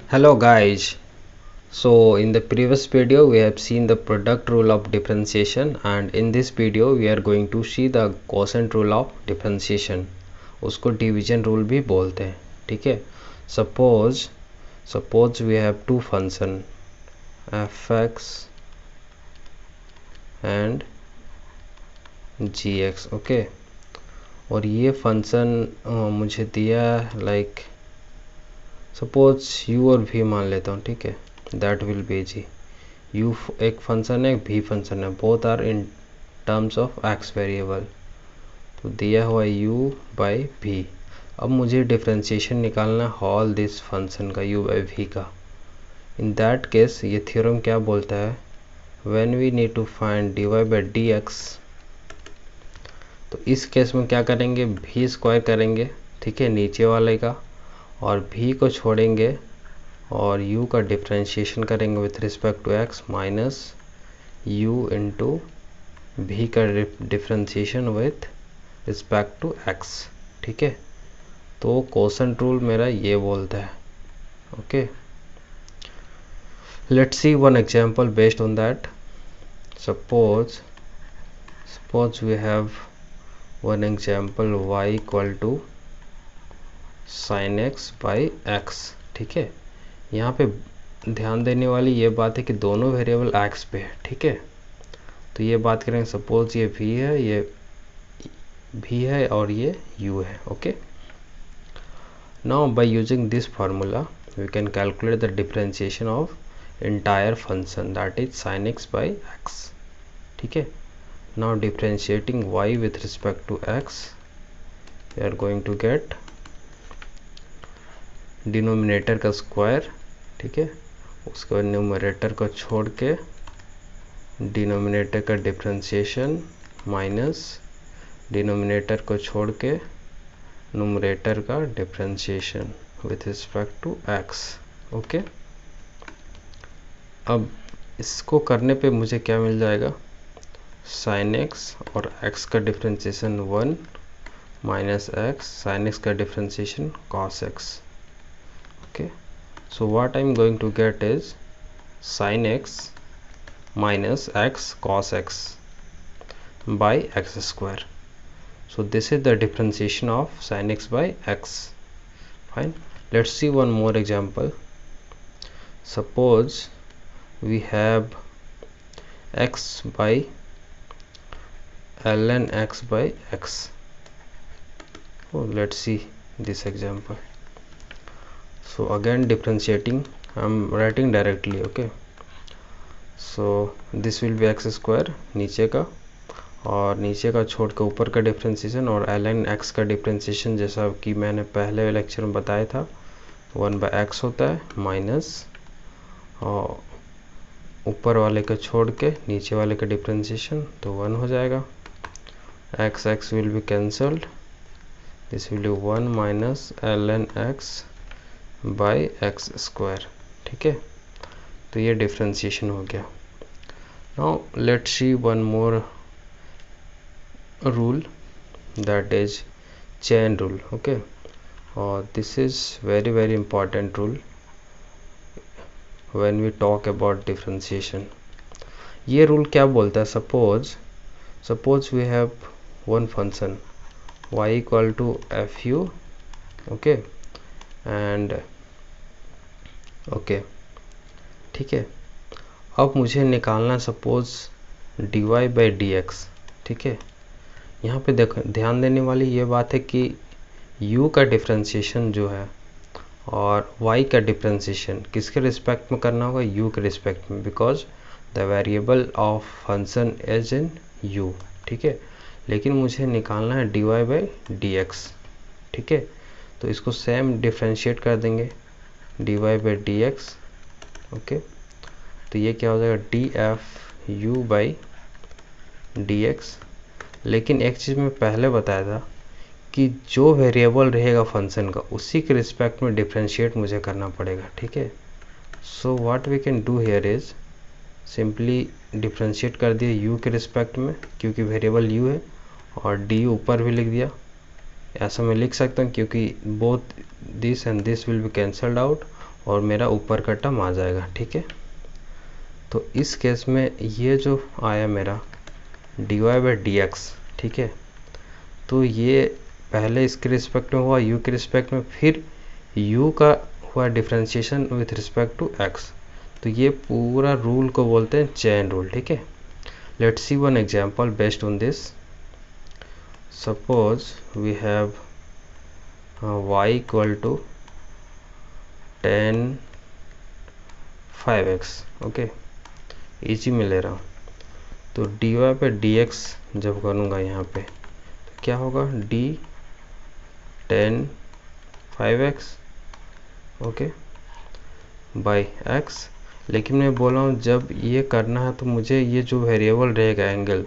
Hello guys. So in the previous video we have seen the product rule of differentiation, and in this video we are going to see the quotient rule of differentiation. उसको division rule भी बोलते हैं. ठीक है. Suppose we have two function fx and gx. Okay. और ये function मुझे दिया लाइक सपोज u और v मान लेता हूँ. ठीक है. That will be G. u एक फंक्शन है, v फंक्शन है, both are in terms of x variable. तो दिया हुआ u बाई v. अब मुझे डिफरेंशिएशन निकालना है ऑल दिस फंक्शन का u बाई v का. इन दैट केस ये थ्योरम क्या बोलता है, when we need to find dy by dx, तो इस केस में क्या करेंगे, v स्क्वायर करेंगे. ठीक है, नीचे वाले का, और v को छोड़ेंगे और u का डिफरेंशिएशन करेंगे with respect to x minus u into v का differentiation with respect to x. ठीक है. तो क्वोशंट रूल मेरा ये बोलता है. Okay. Let's see one example based on that. Suppose we have one example y equal to sin x by x. ठीक है. यहाँ पे ध्यान देने वाली ये बात है कि दोनों वेरिएबल x पे है. ठीक है. तो ये बात करेंगे, सपोज ये v है, ये v है और ये u है. Okay. Now by using this formula we can calculate the differentiation of entire function, that is sin x by x. ठीक है. now differentiating y with respect to x, we are going to get denominator का square. ठीक है. उसके बाद numerator को छोड़ के डिनोमिनेटर का डिफरेंशिएशन माइनस डिनोमिनेटर को छोड़ के न्यूमरेटर का differentiation with respect to x. Okay. अब इसको करने पे मुझे क्या मिल जाएगा, sin x और x का differentiation 1 minus x, sin x का differentiation cos x. okay, so what I'm going to get is sin x minus x cos x by x square. So this is the differentiation of sin x by x. Fine. Let's see one more example. Suppose we have x by ln x by x. Let's see this example. So again differentiating, I'm writing directly. Okay, so this will be x square नीचे का, और नीचे का छोड़ के ऊपर का differentiation, और ln x का डिफरेंशिएशन जैसा कि मैंने पहले लेक्चर में बताया था 1 बाई x होता है माइनस, और ऊपर वाले को छोड़ के नीचे वाले का डिफरेंशिएशन तो 1 हो जाएगा. x will be cancelled, this will be 1 minus ln x by X square. ठीक है. तो ये डिफरेंशिएशन हो गया. Now let's see one more rule, that is chain rule. Okay. और this is very very important rule when we talk about differentiation. ये rule क्या बोलता है, suppose we have one function y equal to fu. Okay. And okay. ठीक है. अब मुझे निकालना सपोज dy बाई dx. ठीक है. यहाँ पे देखो, ध्यान देने वाली ये बात है कि u का डिफरेंशिएशन जो है और y का डिफरेंशिएशन किसके रिस्पेक्ट में करना होगा, u के रिस्पेक्ट में, because the variable of function is in u. ठीक है. लेकिन मुझे निकालना है dy बाई dx. ठीक है. तो इसको सेम डिफरेंशिएट कर देंगे dy बाई dx. ओके. तो ये क्या हो जाएगा, df u बाई dx. लेकिन एक चीज़ मैं पहले बताया था कि जो वेरिएबल रहेगा फंक्शन का उसी के रिस्पेक्ट में डिफरेंशिएट मुझे करना पड़ेगा. ठीक है. So what we can do here is simply differentiate कर दिया u के रिस्पेक्ट में, क्योंकि वेरिएबल u है, और d ऊपर भी लिख दिया. ऐसा मैं लिख सकता हूँ क्योंकि both this and this will be cancelled out, और मेरा ऊपर का टर्म आ जाएगा, ठीक है। तो इस केस में ये जो आया मेरा dy बाई डी एक्स, ठीक है, तो ये पहले इसके रिस्पेक्ट में हुआ u के रिस्पेक्ट में, फिर u का हुआ differentiation with respect to x। तो ये पूरा रूल को बोलते हैं चेन रूल, ठीक है। Let's see one example based on this. Suppose we have y equal to tan 5x, okay, easy में ले रहा हूँ। तो dy पे dx जब करूँगा यहाँ पे तो क्या होगा, d tan 5x, okay, by x। लेकिन मैं बोला हूँ जब ये करना है तो मुझे ये जो वेरिएबल रहेगा एंगल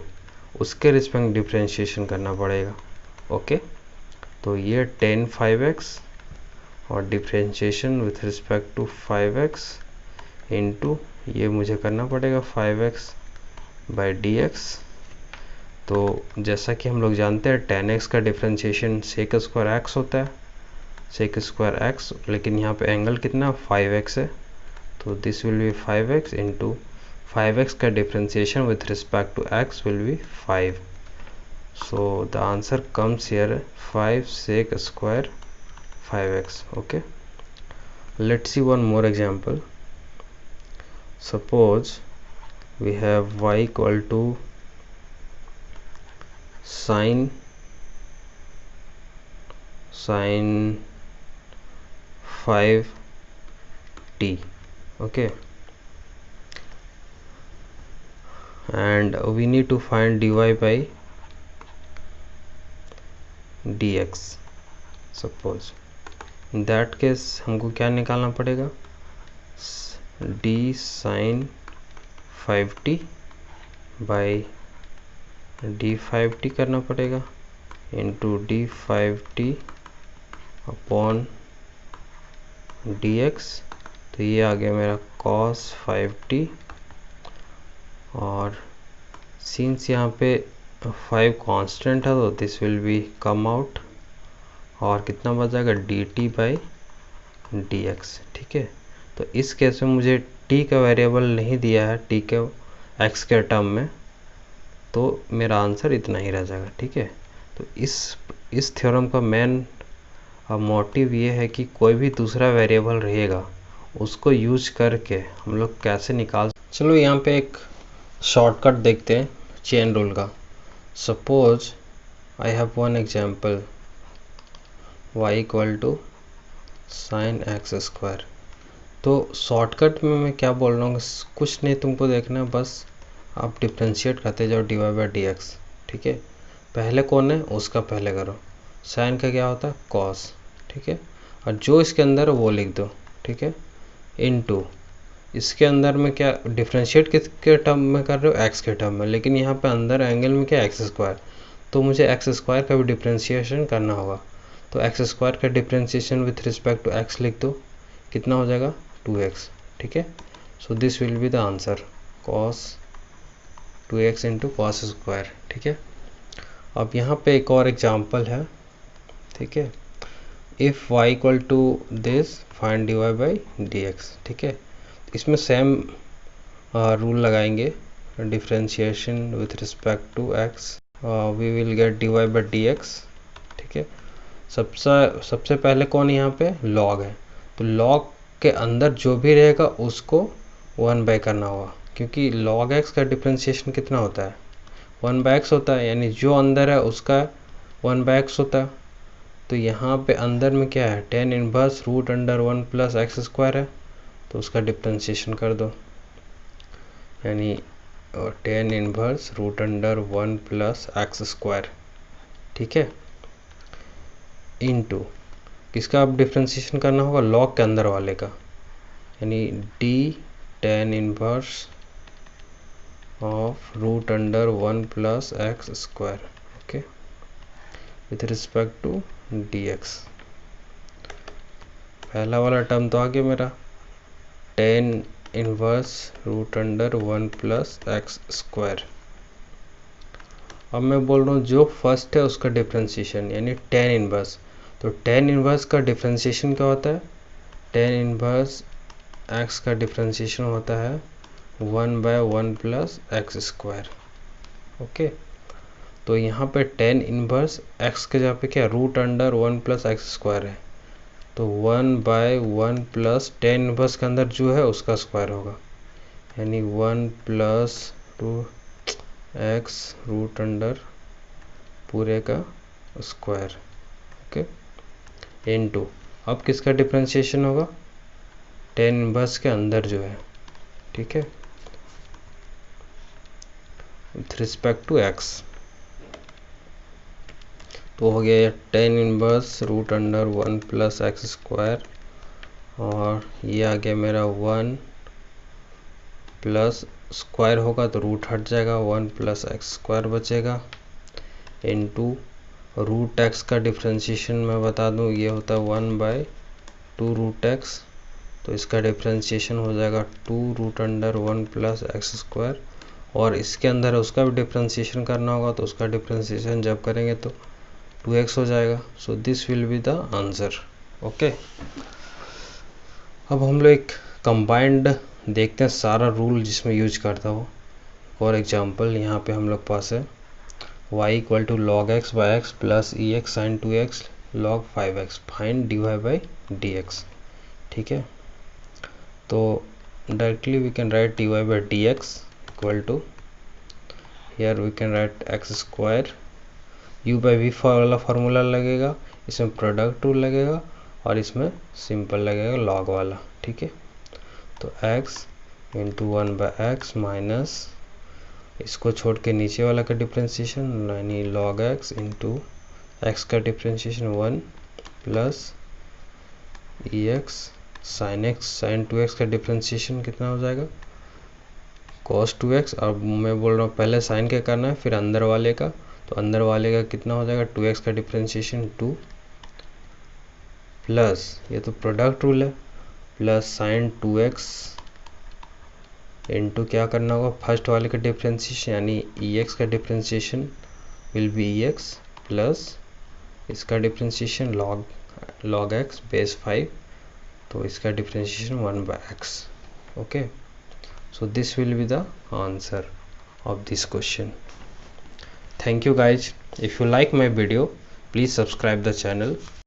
उसके रिस्पेक्ट डिफ्रेंशिएशन करना पड़ेगा, ओके। तो ये tan 5x और differentiation with respect to 5x into ये मुझे करना पड़ेगा 5x बाई डी एक्स। तो जैसा कि हम लोग जानते हैं tan x का डिफ्रेंशिएशन sec स्क्वायर x होता है, sec स्क्वायर x, लेकिन यहाँ पे एंगल कितना 5x है, तो this will B 5x into 5x का differentiation with respect to x will be 5। So the answer comes here 5 sec square 5x, okay. Let's see one more example. Suppose we have y equal to sin 5t, okay, and we need to find dy by dx। Suppose in that case हमको क्या निकालना पड़ेगा, d sin 5t by d5t करना पड़ेगा into d5t upon dx। तो ये आ गया मेरा cos 5t, और सिंस यहाँ पे 5 कांस्टेंट है तो this will B come out, और कितना बच जाएगा dt बाई dx, ठीक है। तो इस केस में मुझे t का वेरिएबल नहीं दिया है, t के x के टर्म में, तो मेरा आंसर इतना ही रह जाएगा, ठीक है। तो इस थ्योरम का मेन मोटिव ये है कि कोई भी दूसरा वेरिएबल रहेगा उसको यूज करके हम लोग कैसे निकाल। चलो यहाँ पे एक शॉर्टकट देखते हैं चेन रूल का। Suppose I have one example y equal to sine x square. तो शॉर्टकट में मैं क्या बोल रहा हूँ, कुछ नहीं तुमको देखना है, बस आप डिफ्रेंशिएट करते जाओ d y by d x, ठीक है। पहले कौन है उसका पहले करो, साइन का क्या होता है कॉस, ठीक है, और जो इसके अंदर है वो लिख दो, ठीक है, इनटू इसके अंदर में क्या डिफ्रेंशिएट किसके टर्म में कर रहे हो, एक्स के टर्म में, लेकिन यहाँ पे अंदर एंगल में क्या एक्स स्क्वायर, तो मुझे एक्स स्क्वायर का भी डिफ्रेंशिएशन करना होगा। तो एक्स स्क्वायर का differentiation with respect to x लिख दो, कितना हो जाएगा 2x, ठीक है। So this will be the answer cos 2x into cos square, ठीक है। अब यहाँ पे एक और एग्जांपल है, ठीक है। If y equal to this find dy by dx, ठीक है। इसमें सेम रूल लगाएंगे, differentiation with respect to x we will get dy by dx, ठीक है। सबसे पहले कौन यहाँ पे log है, तो log के अंदर जो भी रहेगा उसको 1 बाय करना होगा, क्योंकि log x का डिफ्रेंशिएशन कितना होता है 1 बाय x होता है, यानी जो अंदर है उसका 1 बाय x होता है। तो यहाँ पे अंदर में क्या है tan inverse root under 1 plus x square है, तो उसका डिफ्रेंशिएशन कर दो, यानी tan inverse root under 1 plus x square, ठीक है, इनटू किसका अब डिफ्रेंशिएशन करना होगा लॉग के अंदर वाले का, यानी d tan inverse of root under 1 plus x square, okay, with respect to dx। पहला वाला टर्म तो आ गया मेरा tan inverse root under 1 plus x square. अब मैं बोल रहा हूँ जो फर्स्ट है उसका डिफ्रेंशिएशन यानी tan इनवर्स, तो tan इनवर्स का डिफ्रेंशिएशन क्या होता है टेन इनवर्स एक्स का डिफ्रेंशिएशन होता है 1/1 प्लस एक्स स्क्वायर। ओके, तो यहाँ पे टेन इनवर्स एक्स के जगह पे क्या root under 1 plus x square है, तो 1/1 प्लस टेन इनवर्स के अंदर जो है उसका स्क्वायर होगा, यानी 1 प्लस एक्स रूट अंडर पूरे का स्क्वायर। ओके, इनटू अब किसका डिफ्रेंशिएशन होगा, टेन इनवर्स के अंदर जो है, ठीक है, विथ रिस्पेक्ट टू एक्स। तो हो गया tan inverse root under 1 plus x square, और ये आ गया मेरा 1 प्लस स्क्वायर होगा तो रूट हट जाएगा, 1 प्लस एक्स स्क्वायर बचेगा, इनटू रूट एक्स का डिफ्रेंशिएशन मैं बता दूं ये होता है 1/2 रूट एक्स, तो इसका डिफ्रेंशिएशन हो जाएगा 2 root under 1 plus x square, और इसके अंदर उसका भी डिफ्रेंशिएशन करना होगा, तो उसका डिफ्रेंशिएशन जब करेंगे तो 2x हो जाएगा। सो this will be the answer. Okay, अब हम लोग एक कंबाइंड देखते हैं सारा रूल जिसमें यूज करता हो। फॉर एग्जांपल यहाँ पे हम लोग पास है y equal to log x by x plus E x sine 2x log 5x find dy by dx। ठीक है, तो directly we can write dy by dx equal to here we can write x square, u by v वाला formula लगेगा, इसमें product rule लगेगा और इसमें simple लगेगा लॉग वाला। ठीक है, तो x into 1 by X minus इसको छोड़ के नीचे वाला का डिफ्रेंशिएशन यानी लॉग एक्स इंटू एक्स का डिफ्रेंशिएशन 1 प्लस ई x sine X sine 2x का डिफ्रेंशिएशन कितना हो जाएगा cos 2x। अब मैं बोल रहा हूँ पहले साइन के करना है फिर अंदर वाले का, तो अंदर वाले का कितना हो जाएगा 2x का डिफ्रेंशिएशन 2 प्लस ये तो प्रोडक्ट रूल है प्लस साइन 2x इनटू क्या करना होगा फर्स्ट वाले का डिफ्रेंशिएशन यानी एक्स का differentiation will be x plus इसका डिफ्रेंशिएशन लॉग एक्स बेस 5, तो इसका differentiation 1 by x. Okay, so this will be the answer of this question. Thank you guys. If you like my video, please subscribe the channel.